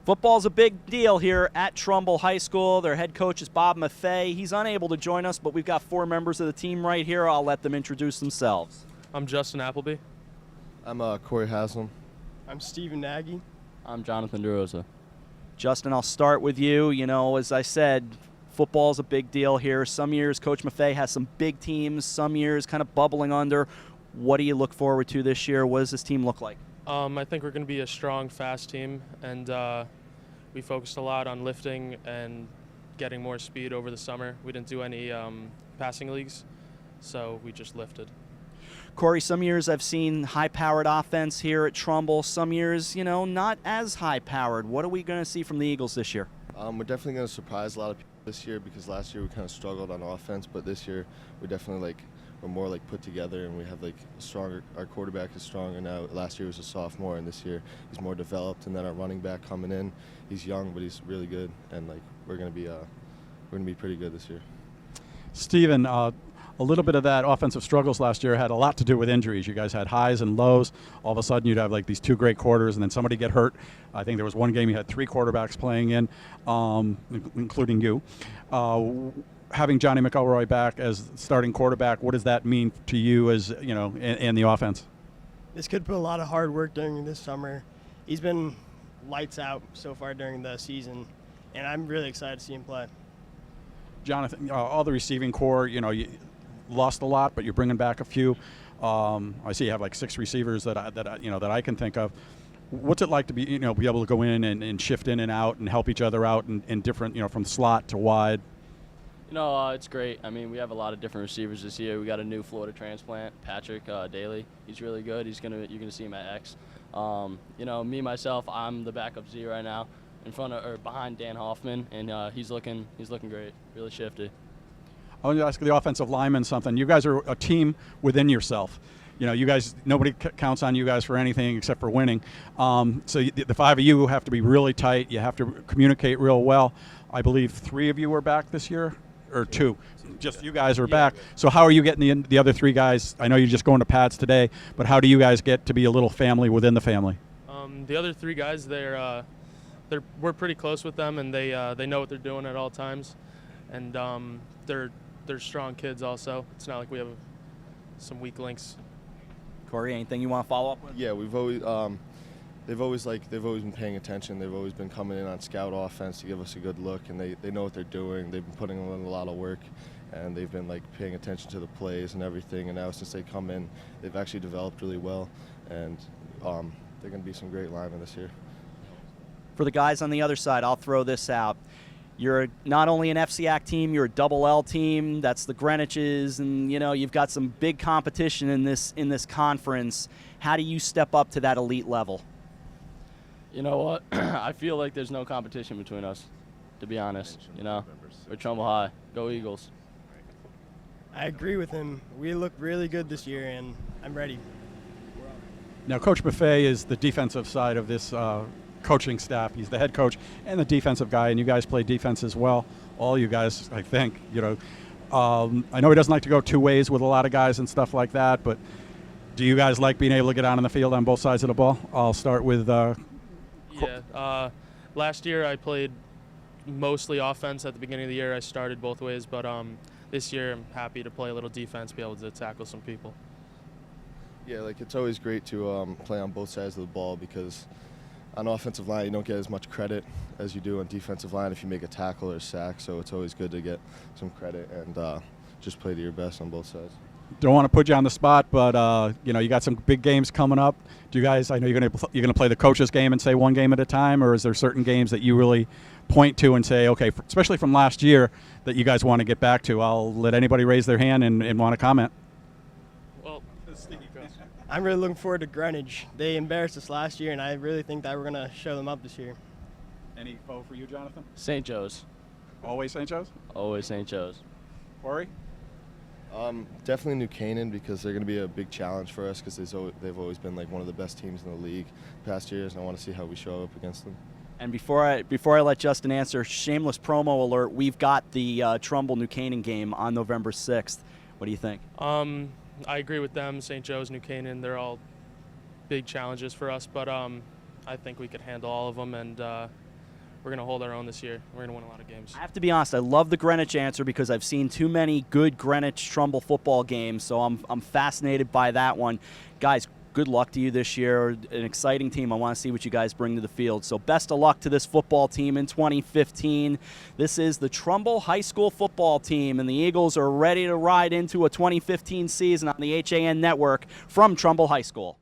Football's a big deal here at Trumbull High School. Their head coach is Bob Maffei. He's unable to join us, but we've got 4 members of the team right here. I'll let them introduce themselves. I'm Justin Appleby. I'm Corey Haslam. I'm Stephen Nagy. I'm Jonathan DeRosa. Justin, I'll start with you. You know, as I said, football's a big deal here. Some years Coach Maffei has some big teams, some years kind of bubbling under. What do you look forward to this year? What does this team look like? I think we're going to be a strong, fast team, and we focused a lot on lifting and getting more speed over the summer. We didn't do any passing leagues, so we just lifted. Corey, some years I've seen high-powered offense here at Trumbull. Some years, you know, not as high-powered. What are we going to see from the Eagles this year? We're definitely going to surprise a lot of people this year because last year we kind of struggled on offense, but this year we definitely we're more put together, and we have stronger. Our quarterback is stronger now. Last year was a sophomore, and this year he's more developed. And then our running back coming in, he's young, but he's really good, and we're going to be pretty good this year. Steven, a little bit of that offensive struggles last year had a lot to do with injuries. You guys had highs and lows. All of a sudden you'd have these 2 great quarters and then somebody get hurt. I think there was one game you had 3 quarterbacks playing in, including you. Having Johnny McElroy back as starting quarterback, what does that mean to you as, you know, in the offense? This kid put a lot of hard work during this summer. He's been lights out so far during the season, and I'm really excited to see him play. Jonathan, all the receiving core, you know, you lost a lot, but you're bringing back a few. I see you have 6 receivers that I can think of. What's it like to be able to go in and shift in and out and help each other out in different, from slot to wide? It's great. I mean, we have a lot of different receivers this year. We got a new Florida transplant, Patrick Daly. He's really good. You're gonna see him at X. Me myself, I'm the backup Z right now, behind Dan Hoffman, and he's looking great. Really shifty. I want to ask the offensive lineman something. You guys are a team within yourself. You know, you guys, nobody counts on you guys for anything except for winning. So the 5 of you have to be really tight. You have to communicate real well. I believe 3 of you are back this year, or 2. Just you guys are back. So how are you getting the other 3 guys? I know you're just going to pads today, but how do you guys get to be a little family within the family? The other 3 guys, we're pretty close with them, and they know what they're doing at all times, and they're strong kids also. It's not like we have some weak links. Corey, anything you want to follow up with? Yeah, we've always they've always been paying attention. They've always been coming in on scout offense to give us a good look, and they know what they're doing. They've been putting in a lot of work, and they've been paying attention to the plays and everything. And now since they come in, they've actually developed really well, and they're going to be some great linemen this year. For the guys on the other side, I'll throw this out. You're not only an FCAC team, you're a double L team. That's the Greenwiches, and you've got some big competition in this conference. How do you step up to that elite level? You know what? I feel like there's no competition between us, to be honest. We're Trumbull High. Go Eagles. I agree with him. We look really good this year, and I'm ready. Now, Coach Maffei is the defensive side of this coaching staff. He's the head coach and the defensive guy, and you guys play defense as well. All you guys, I think. I know he doesn't like to go 2 ways with a lot of guys and stuff like that, but do you guys like being able to get out on the field on both sides of the ball? I'll start with Yeah. Last year I played mostly offense. At the beginning of the year I started both ways, but this year I'm happy to play a little defense, be able to tackle some people. Yeah, it's always great to play on both sides of the ball because on offensive line you don't get as much credit as you do on defensive line if you make a tackle or a sack. So it's always good to get some credit and just play to your best on both sides. Don't want to put you on the spot, but you got some big games coming up. Do you guys? I know you're going to play the coaches game and say one game at a time, or is there certain games that you really point to and say, okay, especially from last year, that you guys want to get back to? I'll let anybody raise their hand and want to comment. Well, I'm really looking forward to Greenwich. They embarrassed us last year, and I really think that we're going to show them up this year. Any vote for you, Jonathan? St. Joe's. Always St. Joe's? Always St. Joe's. Corey? Definitely New Canaan because they're going to be a big challenge for us because they've always been one of the best teams in the league the past years, and I want to see how we show up against them. And before I let Justin answer, shameless promo alert, we've got the Trumbull New Canaan game on November 6th. What do you think? I agree with them. St. Joe's, New Canaan, they're all big challenges for us, but I think we could handle all of them, and we're going to hold our own this year. We're going to win a lot of games. I have to be honest, I love the Greenwich answer because I've seen too many good Greenwich Trumbull football games, so I'm fascinated by that one. Guys, good luck to you this year. An exciting team. I want to see what you guys bring to the field. So best of luck to this football team in 2015. This is the Trumbull High School football team, and the Eagles are ready to ride into a 2015 season on the HAN network from Trumbull High School.